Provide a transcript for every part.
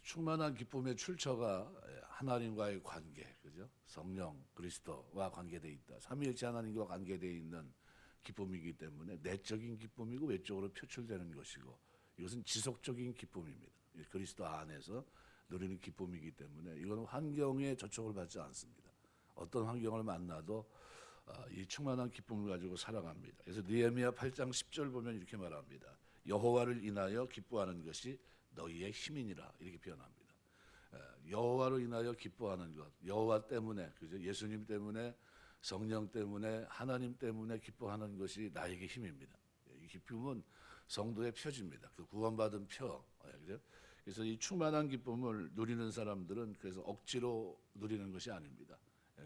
충만한 기쁨의 출처가 하나님과의 관계, 그죠? 성령, 그리스도와 관계되어 있다. 삼위일체 하나님과 관계되어 있는 기쁨이기 때문에 내적인 기쁨이고 외적으로 표출되는 것이고, 이것은 지속적인 기쁨입니다. 그리스도 안에서 누리는 기쁨이기 때문에 이거는 환경에 저촉을 받지 않습니다. 어떤 환경을 만나도 이 충만한 기쁨을 가지고 살아갑니다. 그래서 느헤미야 8장 10절 보면 이렇게 말합니다. 여호와를 인하여 기뻐하는 것이 너희의 힘이니라, 이렇게 표현합니다. 여호와로 인하여 기뻐하는 것, 여호와 때문에, 그죠? 예수님 때문에, 성령 때문에, 하나님 때문에 기뻐하는 것이 나에게 힘입니다. 이 기쁨은 성도의 표지입니다. 그 구원받은 표, 그죠? 그래서 이 충만한 기쁨을 누리는 사람들은 그래서 억지로 누리는 것이 아닙니다.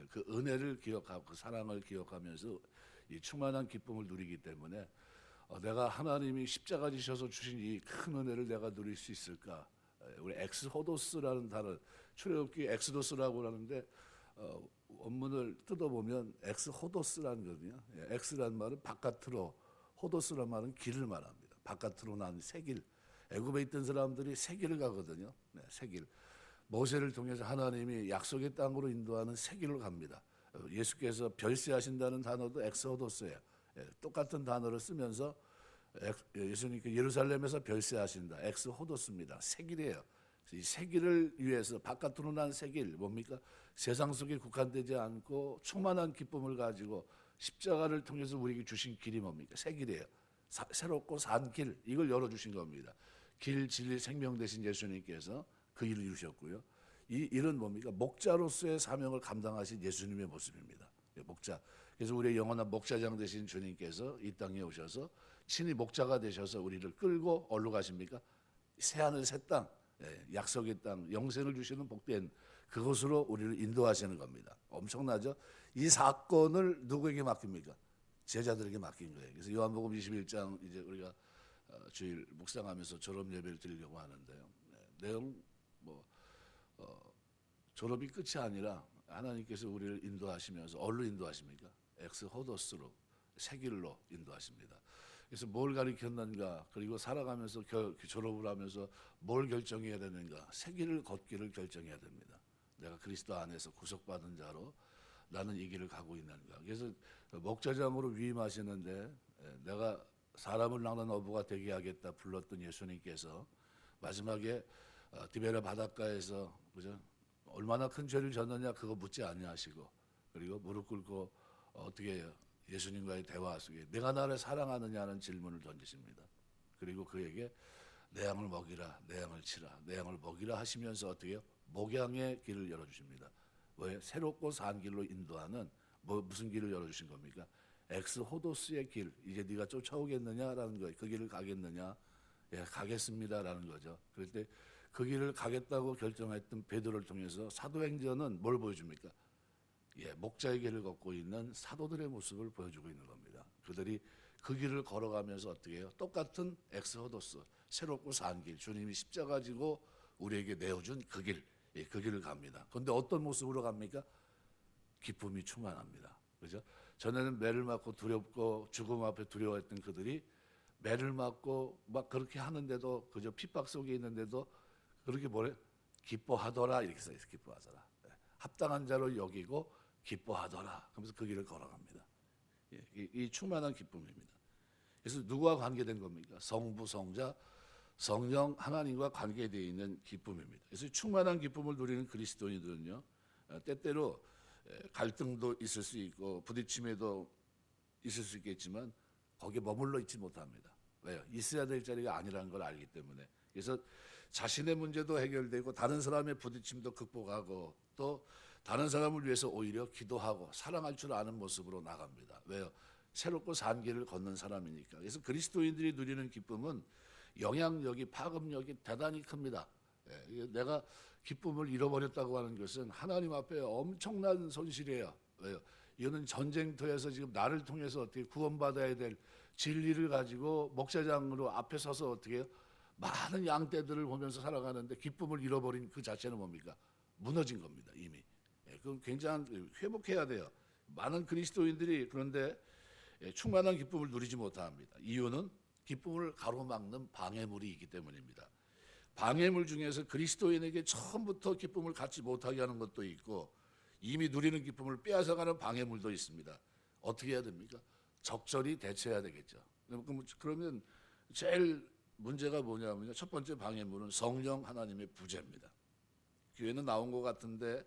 그 은혜를 기억하고 그 사랑을 기억하면서 이 충만한 기쁨을 누리기 때문에 내가 하나님이 십자가 지셔서 주신 이 큰 은혜를 내가 누릴 수 있을까? 우리 엑스호도스라는 단어, 출애굽기 엑스도스라고 하는데 원문을 뜯어보면 엑스호도스라는 거거든요. 엑스라는 말은 바깥으로, 호도스라는 말은 길을 말합니다. 바깥으로 난 새길. 애굽에 있던 사람들이 새길을 가거든요. 네, 새길. 모세를 통해서 하나님이 약속의 땅으로 인도하는 새길을 갑니다. 예수께서 별세하신다는 단어도 엑스호도스예요. 똑같은 단어를 쓰면서 예수님께 예루살렘에서 별세하신다. 엑스호도스입니다. 새길이에요. 이 새길을 위해서 바깥으로 난 새길 뭡니까? 세상 속에 국한되지 않고 충만한 기쁨을 가지고 십자가를 통해서 우리에게 주신 길이 뭡니까? 새길이에요. 새롭고 산 길, 이걸 열어주신 겁니다. 길, 진리, 생명 되신 예수님께서 그 일을 이루셨고요. 이 일은 뭡니까? 목자로서의 사명을 감당하신 예수님의 모습입니다. 목자. 그래서 우리의 영원한 목자장 되신 주님께서 이 땅에 오셔서 친히 목자가 되셔서 우리를 끌고 어디로 가십니까? 새하늘 새 땅, 약속의 땅, 영생을 주시는 복된 그곳으로 우리를 인도하시는 겁니다. 엄청나죠? 이 사건을 누구에게 맡깁니까? 제자들에게 맡긴 거예요. 그래서 요한복음 21장 이제 우리가 주일 묵상하면서 졸업 예배를 드리려고 하는데요. 내용 졸업이 끝이 아니라 하나님께서 우리를 인도하시면서 어디로 인도하십니까? 엑스호도스로, 새길로 인도하십니다. 그래서 뭘 가리켰는가, 그리고 살아가면서 졸업을 하면서 뭘 결정해야 되는가, 새길을 걷기를 결정해야 됩니다. 내가 그리스도 안에서 구속받은 자로 나는 이 길을 가고 있는가. 그래서 목자장으로 위임하시는데 내가 사람을 낚는 어부가 되게 하겠다 불렀던 예수님께서 마지막에 디베라 바닷가에서, 그죠? 얼마나 큰 죄를 졌느냐 그거 묻지 아니하시고, 그리고 무릎 꿇고 어떻게 해요? 예수님과의 대화 속에 내가 나를 사랑하느냐는 질문을 던지십니다. 그리고 그에게 내 양을 먹이라, 내 양을 치라, 내 양을 먹이라 하시면서 어떻게 해요? 목양의 길을 열어주십니다. 왜? 새롭고 산 길로 인도하는 무슨 길을 열어주신 겁니까? 엑스호도스의 길. 이제 네가 쫓아오겠느냐라는 거예요. 그 길을 가겠느냐? 예, 가겠습니다라는 거죠. 그럴 때 그 길을 가겠다고 결정했던 베드로를 통해서 사도행전은 뭘 보여줍니까? 예, 목자의 길을 걷고 있는 사도들의 모습을 보여주고 있는 겁니다. 그들이 그 길을 걸어가면서 어떻게 해요? 똑같은 엑스호도스, 새롭고 산 길, 주님이 십자가 지고 우리에게 내어준 그 길, 예, 그 길을 갑니다. 그런데 어떤 모습으로 갑니까? 기쁨이 충만합니다. 그죠? 전에는 매를 맞고 두렵고 죽음 앞에 두려워했던 그들이 매를 맞고 막 그렇게 하는데도, 그저 핍박 속에 있는데도 그렇게 뭐래? 기뻐하더라, 이렇게 써있어. 기뻐하더라. 예, 합당한 자로 여기고 기뻐하더라. 그러면서 그 길을 걸어갑니다. 예, 이 충만한 기쁨입니다. 그래서 누구와 관계된 겁니까? 성부, 성자, 성령, 하나님과 관계되어 있는 기쁨입니다. 그래서 충만한 기쁨을 누리는 그리스도인들은요, 때때로 갈등도 있을 수 있고 부딪힘에도 있을 수 있겠지만 거기에 머물러 있지 못합니다. 왜요? 있어야 될 자리가 아니라는 걸 알기 때문에. 그래서 자신의 문제도 해결되고 다른 사람의 부딪힘도 극복하고 또 다른 사람을 위해서 오히려 기도하고 사랑할 줄 아는 모습으로 나갑니다. 왜요? 새롭고 산 길을 걷는 사람이니까. 그래서 그리스도인들이 누리는 기쁨은 영향력이, 파급력이 대단히 큽니다. 예, 내가 기쁨을 잃어버렸다고 하는 것은 하나님 앞에 엄청난 손실이에요. 왜요? 이거는 전쟁터에서 지금 나를 통해서 어떻게 구원받아야 될 진리를 가지고 목자장으로 앞에 서서 어떻게 해요? 많은 양떼들을 보면서 살아가는데 기쁨을 잃어버린 그 자체는 뭡니까? 무너진 겁니다, 이미. 예, 그럼 굉장한 회복해야 돼요. 많은 그리스도인들이 그런데 충만한 기쁨을 누리지 못합니다. 이유는 기쁨을 가로막는 방해물이 있기 때문입니다. 방해물 중에서 그리스도인에게 처음부터 기쁨을 갖지 못하게 하는 것도 있고 이미 누리는 기쁨을 빼앗아가는 방해물도 있습니다. 어떻게 해야 됩니까? 적절히 대처해야 되겠죠. 그러면 제일 문제가 뭐냐면요. 첫 번째 방해물은 성령 하나님의 부재입니다. 교회는 나온 것 같은데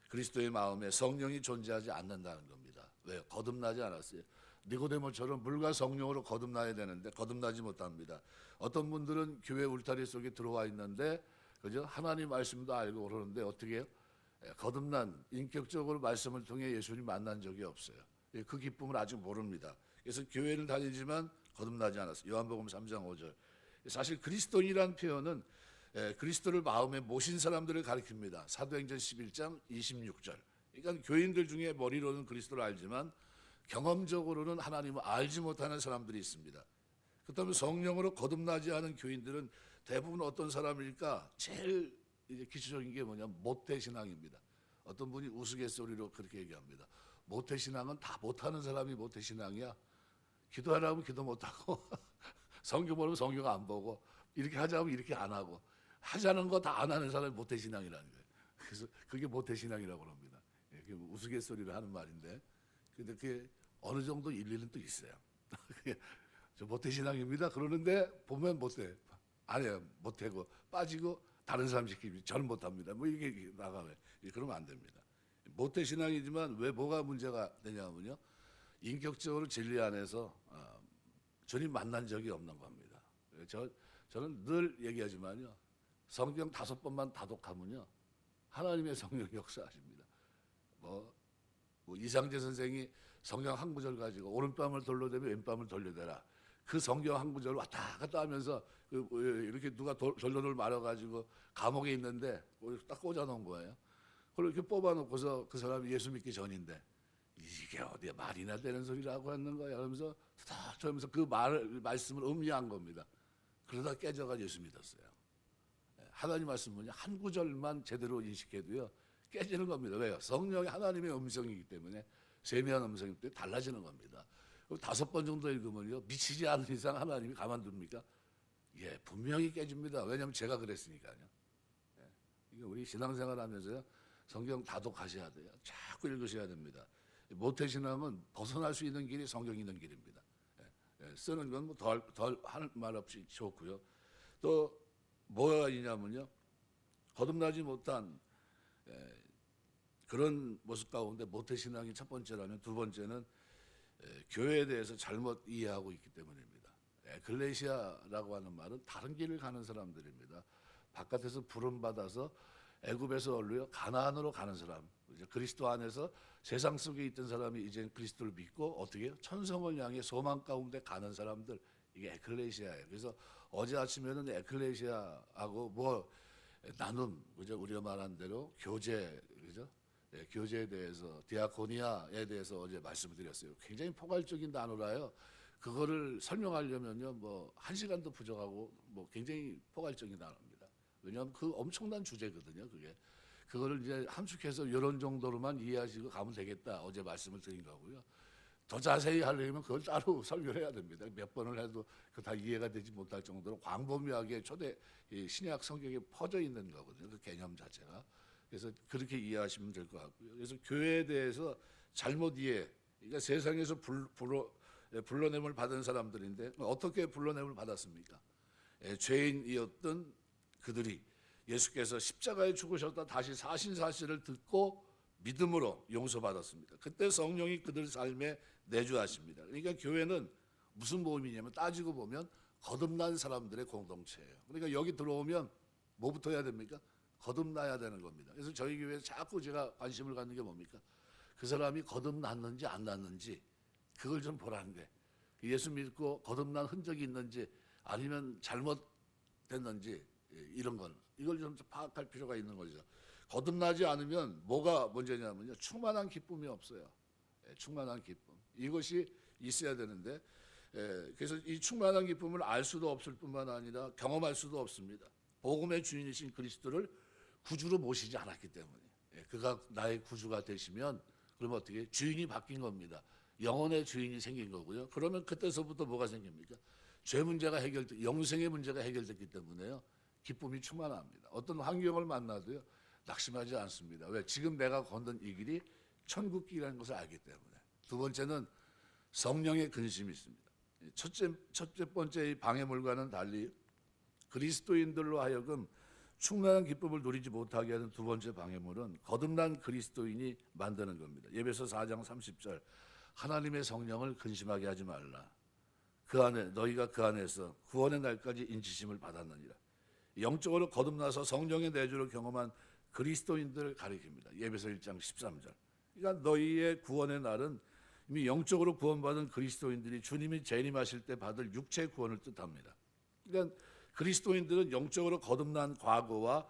그리스도의 마음에 성령이 존재하지 않는다는 겁니다. 왜요? 거듭나지 않았어요. 니고데모처럼 물과 성령으로 거듭나야 되는데 거듭나지 못합니다. 어떤 분들은 교회 울타리 속에 들어와 있는데 그죠? 하나님 말씀도 알고 그러는데 어떻게 해요? 거듭난 인격적으로 말씀을 통해 예수님 만난 적이 없어요. 그 기쁨을 아직 모릅니다. 그래서 교회를 다니지만 거듭나지 않았어요. 요한복음 3장 5절. 사실 그리스도인이라는 표현은 그리스도를 마음에 모신 사람들을 가리킵니다. 사도행전 11장 26절. 그러니까 교인들 중에 머리로는 그리스도를 알지만 경험적으로는 하나님을 알지 못하는 사람들이 있습니다. 그렇다면 성령으로 거듭나지 않은 교인들은 대부분 어떤 사람일까? 제일 이제 기초적인 게 뭐냐면 모태신앙입니다. 어떤 분이 우스갯소리로 그렇게 얘기합니다. 모태신앙은 다 못하는 사람이 모태신앙이야. 기도하라면 기도 못하고 성경 보면 성경 안 보고 이렇게 하자면 이렇게 안 하고 하자는 거 다 안 하는 사람이 모태신앙이라는 거예요. 그래서 그게 모태신앙이라고 합니다. 우스갯소리를 하는 말인데 근데 그게 어느 정도 일리는 또 있어요. 저 모태신앙입니다. 그러는데 보면 못해. 안 해요. 못하고 빠지고 다른 사람 시키면 저는 못합니다. 뭐 이게 나가면 그러면 안 됩니다. 모태신앙이지만 왜 뭐가 문제가 되냐면요. 인격적으로 진리 안에서 주님 만난 적이 없는 겁니다. 저는 늘 얘기하지만요. 성경 5번만 다독하면요. 하나님의 성령 역사하십니다. 뭐 이상재 선생이 성경 한 구절 가지고 오른뺨을 돌려대며 왼뺨을 돌려대라. 그 성경 한 구절 왔다 갔다 하면서 이렇게 누가 돌려돌 말아가지고 감옥에 있는데 딱 꽂아놓은 거예요. 그렇게 뽑아놓고서 그 사람이 예수 믿기 전인데 이게 어디야 말이나 되는 소리라고 하는 거야. 그러면서 딱 저러면서 그 말씀을 음미한 겁니다. 그러다 깨져가 예수 믿었어요. 하나님 말씀은요 한 구절만 제대로 인식해도요 깨지는 겁니다. 왜요? 성령이 하나님의 음성이기 때문에 세미한 음성이기 때문에 달라지는 겁니다. 5번 정도 읽으면요 미치지 않는 이상 하나님이 가만둡니까? 예, 분명히 깨집니다. 왜냐하면 제가 그랬으니까요. 예, 이게 우리 신앙생활하면서요 성경 다독하셔야 돼요. 자꾸 읽으셔야 됩니다. 모태신앙은 벗어날 수 있는 길이 성경 있는 길입니다. 예, 쓰는 건 뭐 덜 할 말 없이 좋고요. 또 뭐가 있냐면요 거듭나지 못한 그런 모습 가운데 모태신앙이 첫 번째라면 두 번째는 교회에 대해서 잘못 이해하고 있기 때문입니다. 에클레시아라고 하는 말은 다른 길을 가는 사람들입니다. 바깥에서 부름받아서 애굽에서 얼루요 가나안으로 가는 사람. 그리스도 안에서 세상 속에 있던 사람이 이제 그리스도를 믿고 어떻게 천성을 향해 소망 가운데 가는 사람들 이게 에클레시아예요. 그래서 어제 아침에는 에클레시아하고 뭐 나눔 그죠 우리가 말한 대로 교제 그죠 네, 교제에 대해서 디아코니아에 대해서 어제 말씀드렸어요. 굉장히 포괄적인 단어라요. 그거를 설명하려면요 뭐 1시간도 부족하고 뭐 굉장히 포괄적인 단어입니다. 왜냐하면 그 엄청난 주제거든요. 그거를 이제 함축해서 이런 정도로만 이해하시고 가면 되겠다. 어제 말씀을 드린 거고요. 더 자세히 하려면 그걸 따로 설교를 해야 됩니다. 몇 번을 해도 그 다 이해가 되지 못할 정도로 광범위하게 초대 신약 성경에 퍼져 있는 거거든요. 그 개념 자체가. 그래서 그렇게 이해하시면 될 것 같고요. 그래서 교회에 대해서 잘못 이해, 그러니까 세상에서 불러냄을 받은 사람들인데 어떻게 불러냄을 받았습니까? 죄인이었던 그들이 예수께서 십자가에 죽으셨다 다시 사신 사실을 듣고 믿음으로 용서받았습니다. 그때 성령이 그들 삶에 내주하십니다. 그러니까 교회는 무슨 모임이냐면 따지고 보면 거듭난 사람들의 공동체예요. 그러니까 여기 들어오면 뭐부터 해야 됩니까? 거듭나야 되는 겁니다. 그래서 저희 교회에서 자꾸 제가 관심을 갖는 게 뭡니까? 그 사람이 거듭났는지 안 났는지 그걸 좀 보라는 게 예수 믿고 거듭난 흔적이 있는지 아니면 잘못됐는지 이런 건 이걸 좀 파악할 필요가 있는 거죠. 거듭나지 않으면 뭐가 문제냐면요. 충만한 기쁨이 없어요. 충만한 기쁨. 이것이 있어야 되는데 그래서 이 충만한 기쁨을 알 수도 없을 뿐만 아니라 경험할 수도 없습니다. 복음의 주인이신 그리스도를 구주로 모시지 않았기 때문에 그가 나의 구주가 되시면 그러면 어떻게 주인이 바뀐 겁니다. 영혼의 주인이 생긴 거고요. 그러면 그때서부터 뭐가 생깁니까? 죄 문제가 영생의 문제가 해결됐기 때문에요. 기쁨이 충만합니다. 어떤 환경을 만나도요 낙심하지 않습니다. 왜? 지금 내가 걷는 이 길이 천국 길이라는 것을 알기 때문에. 두 번째는 성령의 근심이 있습니다. 첫째 번째 이 방해물과는 달리 그리스도인들로 하여금 충만한 기쁨을 누리지 못하게 하는 두 번째 방해물은 거듭난 그리스도인이 만드는 겁니다. 에베소 4장 30절 하나님의 성령을 근심하게 하지 말라. 그 안에 너희가 그 안에서 구원의 날까지 인치심을 받았느니라. 영적으로 거듭나서 성령의 내주를 경험한 그리스도인들을 가리킵니다. 에베소 1장 13절. 그러니까 너희의 구원의 날은 이미 영적으로 구원받은 그리스도인들이 주님이 재림하실 때 받을 육체의 구원을 뜻합니다. 그러니까 그리스도인들은 영적으로 거듭난 과거와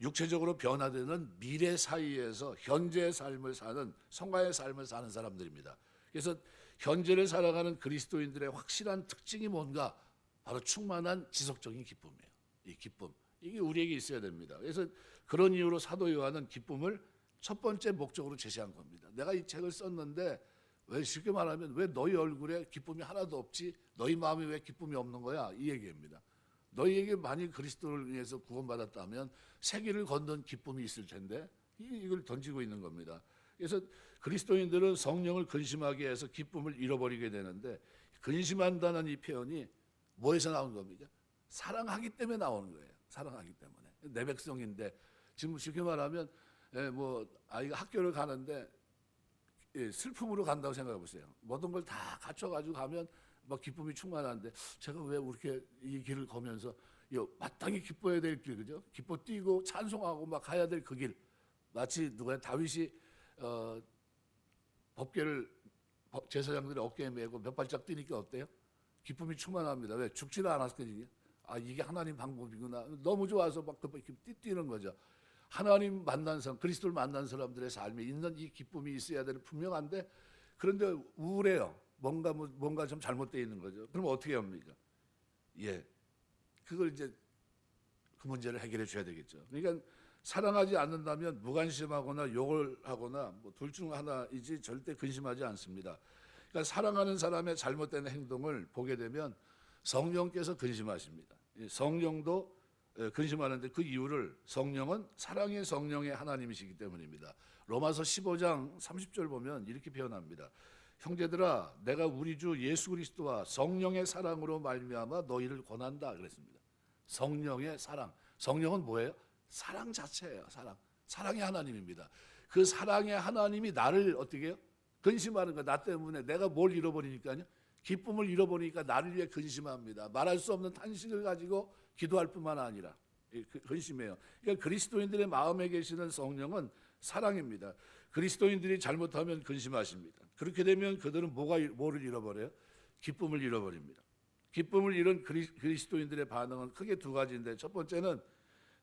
육체적으로 변화되는 미래 사이에서 현재의 삶을 사는 성화의 삶을 사는 사람들입니다. 그래서 현재를 살아가는 그리스도인들의 확실한 특징이 뭔가 바로 충만한 지속적인 기쁨이에요. 이 기쁨 이게 우리에게 있어야 됩니다. 그래서 그런 이유로 사도 요한은 기쁨을 첫 번째 목적으로 제시한 겁니다. 내가 이 책을 썼는데 왜 쉽게 말하면 왜 너희 얼굴에 기쁨이 하나도 없지? 너희 마음에 왜 기쁨이 없는 거야? 이 얘기입니다. 너희에게 만일 그리스도를 위해서 구원받았다면 세계를 걷는 기쁨이 있을 텐데 이걸 던지고 있는 겁니다. 그래서 그리스도인들은 성령을 근심하게 해서 기쁨을 잃어버리게 되는데 근심한다는 이 표현이 뭐에서 나온 겁니까? 사랑하기 때문에 나오는 거예요. 사랑하기 때문에. 내 백성인데 지금 쉽게 말하면 뭐 아이가 학교를 가는데 슬픔으로 간다고 생각해 보세요. 모든 걸 다 갖춰가지고 가면 막 기쁨이 충만한데 제가 왜 이렇게 이 길을 거면서 마땅히 기뻐야 될 길, 그죠? 기뻐 뛰고 찬송하고 막 가야 될 그 길. 마치 누가 다윗이 법궤를 제사장들의 어깨에 메고 몇 발짝 뛰니까 어때요? 기쁨이 충만합니다. 왜? 죽지도 않았거든요. 아 이게 하나님 방법이구나. 너무 좋아서 막 뛰는 거죠. 하나님 만난 사람, 그리스도를 만난 사람들의 삶에 있는 이 기쁨이 있어야 되는 분명한데 그런데 우울해요. 뭔가 좀 잘못되어 있는 거죠. 그럼 어떻게 합니까? 그걸 이제 그 문제를 해결해 줘야 되겠죠. 그러니까 사랑하지 않는다면 무관심하거나 욕을 하거나 뭐 둘 중 하나이지 절대 근심하지 않습니다. 그러니까 사랑하는 사람의 잘못된 행동을 보게 되면 성령께서 근심하십니다. 성령도 근심하는데 그 이유를 성령은 사랑의 성령의 하나님이시기 때문입니다. 로마서 15장 30절 보면 이렇게 표현합니다. 형제들아 내가 우리 주 예수 그리스도와 성령의 사랑으로 말미암아 너희를 권한다 그랬습니다. 성령의 사랑. 성령은 뭐예요? 사랑 자체예요. 사랑의 하나님입니다. 그 사랑의 하나님이 나를 어떻게 해요? 근심하는 거. 나 때문에 내가 뭘 잃어버리니까요. 기쁨을 잃어버리니까 나를 위해 근심합니다. 말할 수 없는 탄식을 가지고 기도할 뿐만 아니라 근심해요. 그러니까 그리스도인들의 마음에 계시는 성령은 사랑입니다. 그리스도인들이 잘못하면 근심하십니다. 그렇게 되면 그들은 뭐를 잃어버려요? 기쁨을 잃어버립니다. 기쁨을 잃은 그리스도인들의 반응은 크게 두 가지인데 첫 번째는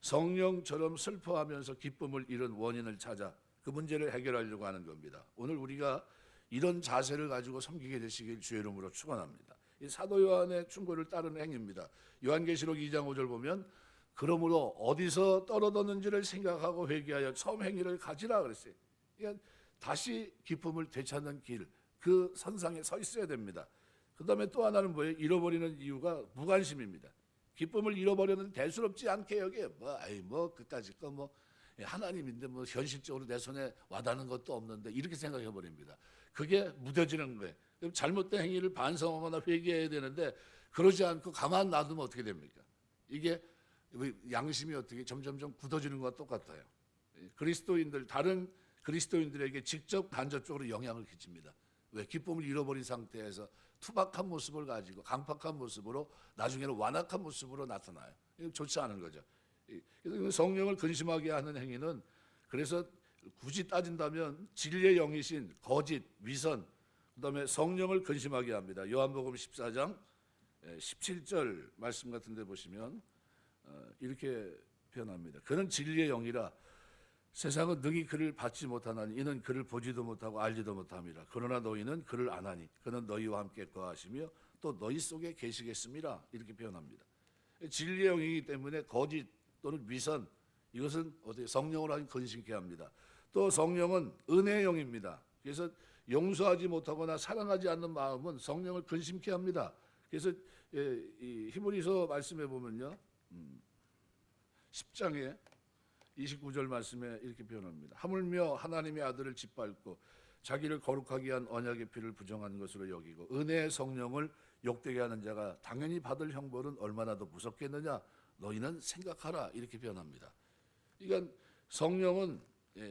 성령처럼 슬퍼하면서 기쁨을 잃은 원인을 찾아 그 문제를 해결하려고 하는 겁니다. 오늘 우리가 이런 자세를 가지고 섬기게 되시길 주의 이름으로 축원합니다. 이 사도 요한의 충고를 따르는 행위입니다. 요한계시록 2장 5절 보면 그러므로 어디서 떨어졌는지를 생각하고 회개하여 처음 행위를 가지라 그랬어요. 그러니까 다시 기쁨을 되찾는 길, 그 선상에 서 있어야 됩니다. 그 다음에 또 하나는 뭐예요? 잃어버리는 이유가 무관심입니다. 기쁨을 잃어버렸는데 대수롭지 않게 여기에 그까짓 거 하나님인데 현실적으로 내 손에 와닿는 것도 없는데 이렇게 생각해 버립니다. 그게 무뎌지는 거예요. 그럼 잘못된 행위를 반성하거나 회개해야 되는데 그러지 않고 가만 놔두면 어떻게 됩니까? 이게 양심이 어떻게 점점점 굳어지는 것과 똑같아요. 다른 그리스도인들에게 직접 간접적으로 영향을 끼칩니다. 왜? 기쁨을 잃어버린 상태에서 투박한 모습을 가지고 강팍한 모습으로 나중에는 완악한 모습으로 나타나요. 좋지 않은 거죠. 그래서 성령을 근심하게 하는 행위는 그래서 굳이 따진다면 진리의 영이신 거짓, 위선, 그다음에 성령을 근심하게 합니다. 요한복음 14장 17절 말씀 같은 데 보시면 이렇게 표현합니다. 그는 진리의 영이라 세상은 능히 그를 받지 못하나니 이는 그를 보지도 못하고 알지도 못함이라. 그러나 너희는 그를 아나니 그는 너희와 함께 거하시며 또 너희 속에 계시겠음이라. 이렇게 표현합니다. 진리의 영이기 때문에 거짓 또는 위선 이것은 어떻게 성령으로 하긴 근심케 합니다. 또 성령은 은혜의 영입니다. 그래서 용서하지 못하거나 사랑하지 않는 마음은 성령을 근심케 합니다. 그래서 이 히브리서 말씀해 보면요. 10장에 29절 말씀에 이렇게 표현합니다. 하물며 하나님의 아들을 짓밟고 자기를 거룩하게 한 언약의 피를 부정한 것으로 여기고 은혜의 성령을 욕되게 하는 자가 당연히 받을 형벌은 얼마나 더 무섭겠느냐 너희는 생각하라 이렇게 표현합니다. 그러니까 성령은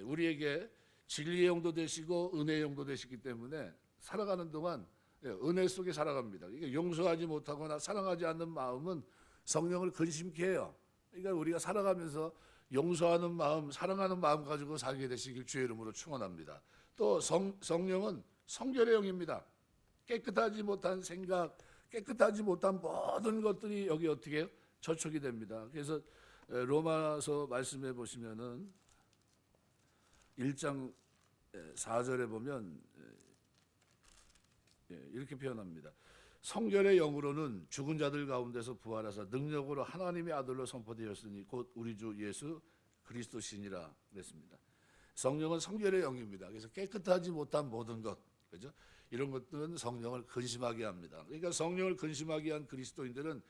우리에게 진리의 영도 되시고 은혜의 영도 되시기 때문에 살아가는 동안 은혜 속에 살아갑니다. 그러니까 용서하지 못하거나 사랑하지 않는 마음은 성령을 근심케 해요. 그러니까 우리가 살아가면서 용서하는 마음, 사랑하는 마음 가지고 살게 되시길 주의 이름으로 축원합니다. 또 성령은 성결의 영입니다. 깨끗하지 못한 생각, 깨끗하지 못한 모든 것들이 여기 어떻게 해요? 저촉이 됩니다. 그래서 로마서 말씀해 보시면은 1장 4절에 보면 이렇게 표현합니다. 성결의 영으로는 죽은 자들 가운데서 부활하사 능력으로 하나님의 아들로 선포되었으니 곧 우리 주 예수 그리스도시니라 그랬습니다. 성령은 성결의 영입니다. 그래서 깨끗하지 못한 모든 것, 그죠? 이런 것들은 성령을 근심하게 합니다. 그러니까 성령을 근심하게 한 그리스도인들은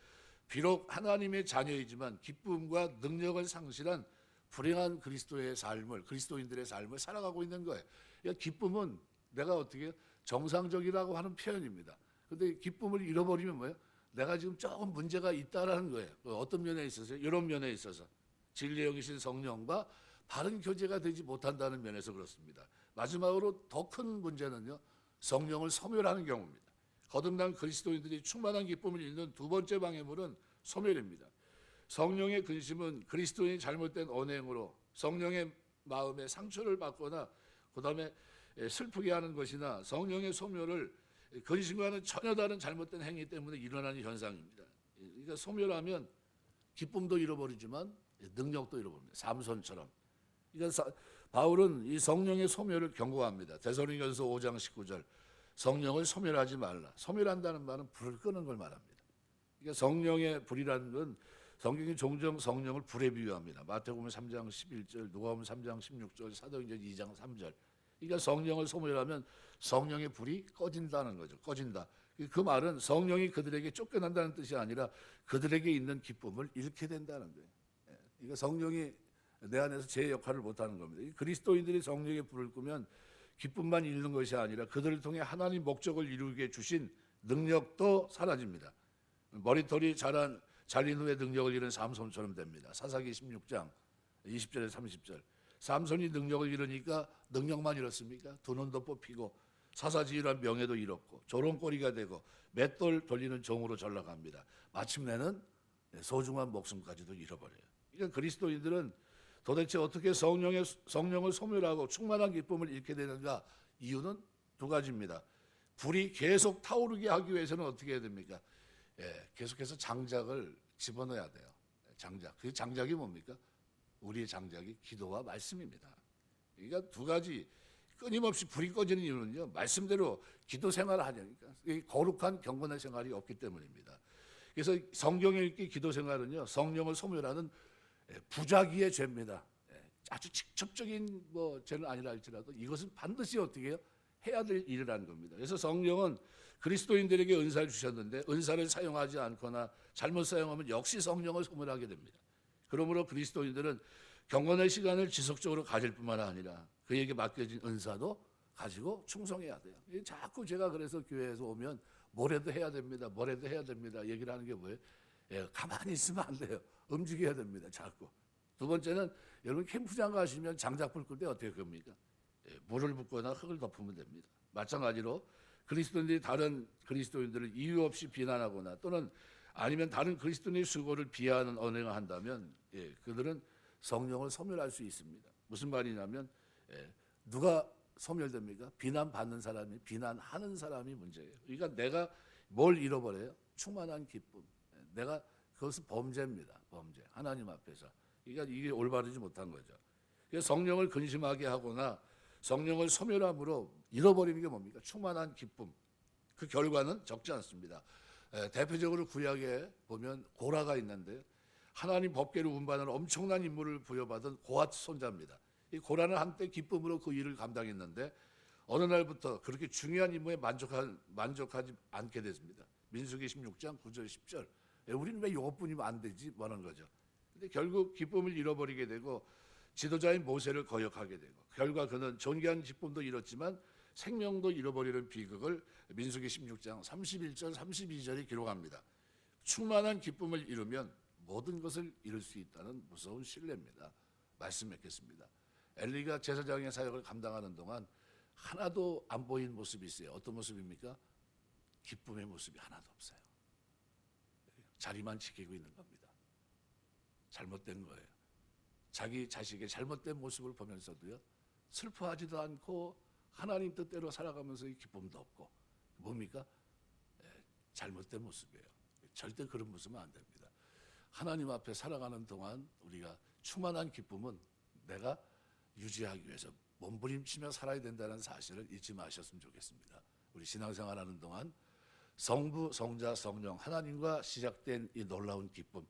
비록 하나님의 자녀이지만 기쁨과 능력을 상실한 불행한 그리스도인들의 삶을 살아가고 있는 거예요. 그러니까 기쁨은 내가 어떻게 정상적이라고 하는 표현입니다. 그런데 기쁨을 잃어버리면 뭐예요? 내가 지금 조금 문제가 있다라는 거예요. 어떤 면에 있어서? 이런 면에 있어서 진리의 영이신 성령과 바른 교제가 되지 못한다는 면에서 그렇습니다. 마지막으로 더 큰 문제는요, 성령을 소멸하는 경우입니다. 거듭난 그리스도인들이 충만한 기쁨을 잃는 두 번째 방해물은 소멸입니다. 성령의 근심은 그리스도인이 잘못된 언행으로 성령의 마음에 상처를 받거나 그 다음에 슬프게 하는 것이나 성령의 소멸을 근심과는 전혀 다른 잘못된 행위 때문에 일어나는 현상입니다. 그러니까 소멸하면 기쁨도 잃어버리지만 능력도 잃어버립니다. 삼손처럼. 그러니까 바울은 이 성령의 소멸을 경고합니다. 데살로니가서 5장 19절 성령을 소멸하지 말라. 소멸한다는 말은 불을 끄는 걸 말합니다. 그러니까 성령의 불이라는 건 성경이 종종 성령을 불에 비유합니다. 마태복음 3장 11절, 누가복음 3장 16절, 사도행전 2장 3절. 그러니까 성령을 소멸하면 성령의 불이 꺼진다는 거죠. 꺼진다. 그 말은 성령이 그들에게 쫓겨난다는 뜻이 아니라 그들에게 있는 기쁨을 잃게 된다는 거예요. 그러니까 성령이 내 안에서 제 역할을 못하는 겁니다. 그리스도인들이 성령의 불을 끄면 기쁨만 잃는 것이 아니라 그들을 통해 하나님 목적을 이루게 주신 능력도 사라집니다. 머리털이 잘린 후에 능력을 잃은 삼손처럼 됩니다. 사사기 16장 20절에 30절. 삼손이 능력을 잃으니까 능력만 잃었습니까? 두 눈도 뽑히고 사사지휘란 명예도 잃었고 조롱거리가 되고 맷돌 돌리는 종으로 전락합니다. 마침내는 소중한 목숨까지도 잃어버려요. 그러니까 그리스도인들은 도대체 어떻게 성령을 소멸하고 충만한 기쁨을 잃게 되는가? 이유는 두 가지입니다. 불이 계속 타오르게 하기 위해서는 어떻게 해야 됩니까? 계속해서 장작을 집어넣어야 돼요. 장작. 그 장작이 뭡니까? 우리의 장작이 기도와 말씀입니다. 그러니까 두 가지 끊임없이 불이 꺼지는 이유는요, 말씀대로 기도 생활을 하냐니까. 거룩한 경건의 생활이 없기 때문입니다. 그래서 성경 읽기 기도 생활은요, 성령을 소멸하는 부작위의 죄입니다. 아주 직접적인 죄는 아니라 할지라도 이것은 반드시 어떻게 해요? 해야 될 일이라는 겁니다. 그래서 성령은 그리스도인들에게 은사를 주셨는데 은사를 사용하지 않거나 잘못 사용하면 역시 성령을 소멸하게 됩니다. 그러므로 그리스도인들은 경건의 시간을 지속적으로 가질 뿐만 아니라 그에게 맡겨진 은사도 가지고 충성해야 돼요. 자꾸 제가 그래서 교회에서 오면 뭐라도 해야 됩니다. 뭐라도 해야 됩니다. 얘기를 하는 게 뭐예요? 가만히 있으면 안 돼요. 움직여야 됩니다. 자꾸. 두 번째는 여러분 캠프장 가시면 장작불 끌 때 어떻게 겁니까? 물을 붓거나 흙을 덮으면 됩니다. 마찬가지로 그리스도인들이 다른 그리스도인들을 이유 없이 비난하거나 또는 아니면 다른 그리스도인의 수고를 비하하는 언행을 한다면 그들은 성령을 소멸할 수 있습니다. 무슨 말이냐면 누가 소멸됩니까? 비난받는 사람이, 비난하는 사람이 문제예요. 그러니까 내가 뭘 잃어버려요? 충만한 기쁨. 내가 그것은 범죄입니다. 범죄. 하나님 앞에서. 그러니까 이게 올바르지 못한 거죠. 그래서 성령을 근심하게 하거나 성령을 소멸함으로 잃어버리는 게 뭡니까? 충만한 기쁨. 그 결과는 적지 않습니다. 대표적으로 구약에 보면 고라가 있는데요. 하나님 법궤를 운반하는 엄청난 임무를 부여받은 고핫 손자입니다. 이 고라는 한때 기쁨으로 그 일을 감당했는데 어느 날부터 그렇게 중요한 임무에 만족하지 않게 됐습니다. 민수기 16장 9절 10절. 우리는 왜 이것뿐이면 안 되지? 뭐라는 거죠. 근데 결국 기쁨을 잃어버리게 되고 지도자인 모세를 거역하게 되고 결과 그는 존귀한 기쁨도 잃었지만 생명도 잃어버리는 비극을 민수기 16장 31절 32절에 기록합니다. 충만한 기쁨을 잃으면 모든 것을 잃을 수 있다는 무서운 신뢰입니다. 말씀 맺겠습니다. 엘리가 제사장의 사역을 감당하는 동안 하나도 안 보인 모습이 있어요. 어떤 모습입니까? 기쁨의 모습이 하나도 없어요. 자리만 지키고 있는 겁니다. 잘못된 거예요. 자기 자식의 잘못된 모습을 보면서도요, 슬퍼하지도 않고 하나님 뜻대로 살아가면서 기쁨도 없고, 뭡니까? 잘못된 모습이에요. 절대 그런 모습은 안 됩니다. 하나님 앞에 살아가는 동안 우리가 충만한 기쁨은 내가 유지하기 위해서 몸부림치며 살아야 된다는 사실을 잊지 마셨으면 좋겠습니다. 우리 신앙생활하는 동안 성부, 성자, 성령 하나님과 시작된 이 놀라운 기쁨,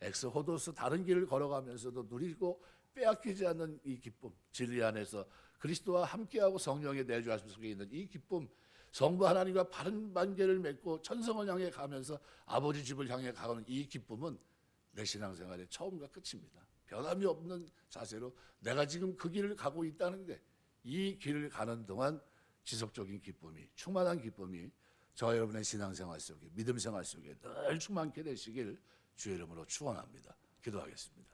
엑스호도스 다른 길을 걸어가면서도 누리고 빼앗기지 않는 이 기쁨, 진리 안에서 그리스도와 함께하고 성령의 내주하심 속에 있는 이 기쁨, 성부 하나님과 바른 관계를 맺고 천성을 향해 가면서 아버지 집을 향해 가는 이 기쁨은 내 신앙생활의 처음과 끝입니다. 변함이 없는 자세로 내가 지금 그 길을 가고 있다는데 이 길을 가는 동안 지속적인 기쁨이, 충만한 기쁨이 저와 여러분의 신앙생활 속에, 믿음생활 속에 늘 충만케 되시길 주의 이름으로 축원합니다. 기도하겠습니다.